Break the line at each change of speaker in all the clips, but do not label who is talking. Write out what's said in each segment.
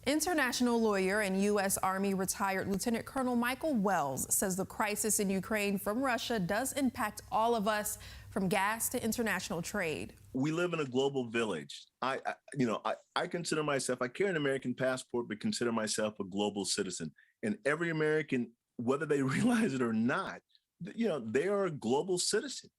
International lawyer and U.S. Army retired Lieutenant Colonel Michael Wells says the crisis in Ukraine from Russia does impact all of us, from gas to international trade.
We live in a global village. I consider myself, I carry an American passport, but consider myself a global citizen. And every American, whether they realize it or not, they are a global citizen.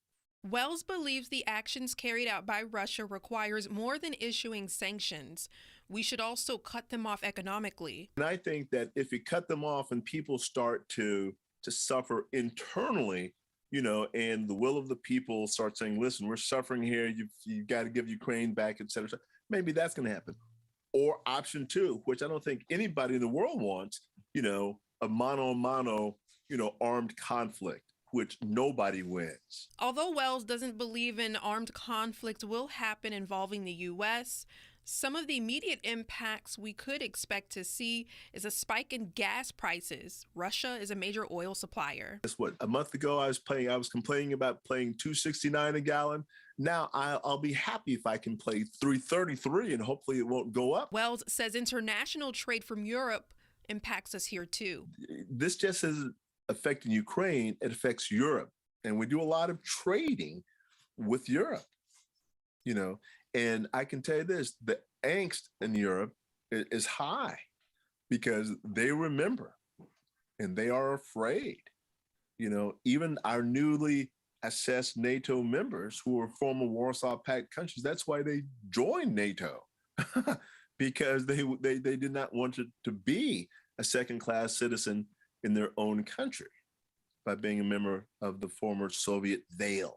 Wells believes the actions carried out by Russia requires more than issuing sanctions. We should also cut them off economically.
And I think that if you cut them off and people start to suffer internally, and the will of the people start saying, listen, we're suffering here, you've got to give Ukraine back, et cetera, maybe that's going to happen. Or option two, which I don't think anybody in the world wants, a mano-a-mano, armed conflict, which nobody wins.
Although Wells doesn't believe an armed conflict will happen involving the U.S., some of the immediate impacts we could expect to see is a spike in gas prices. Russia is a major oil supplier.
Guess what? A month ago, I was complaining about paying $2.69 a gallon. Now I'll be happy if I can pay $3.33, and hopefully it won't go up.
Wells says international trade from Europe impacts us here too.
This just isn't affecting Ukraine, it affects Europe. And we do a lot of trading with Europe, and I can tell you this, the angst in Europe is high because they remember and they are afraid. Even our newly assessed NATO members who are former Warsaw Pact countries, that's why they joined NATO because they did not want to be a second-class citizen in their own country by being a member of the former Soviet Veil.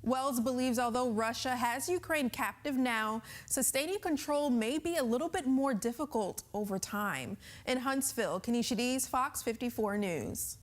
Wells believes although Russia has Ukraine captive now, sustaining control may be a little bit more difficult over time. In Huntsville, Kenisha Dees, Fox 54 News.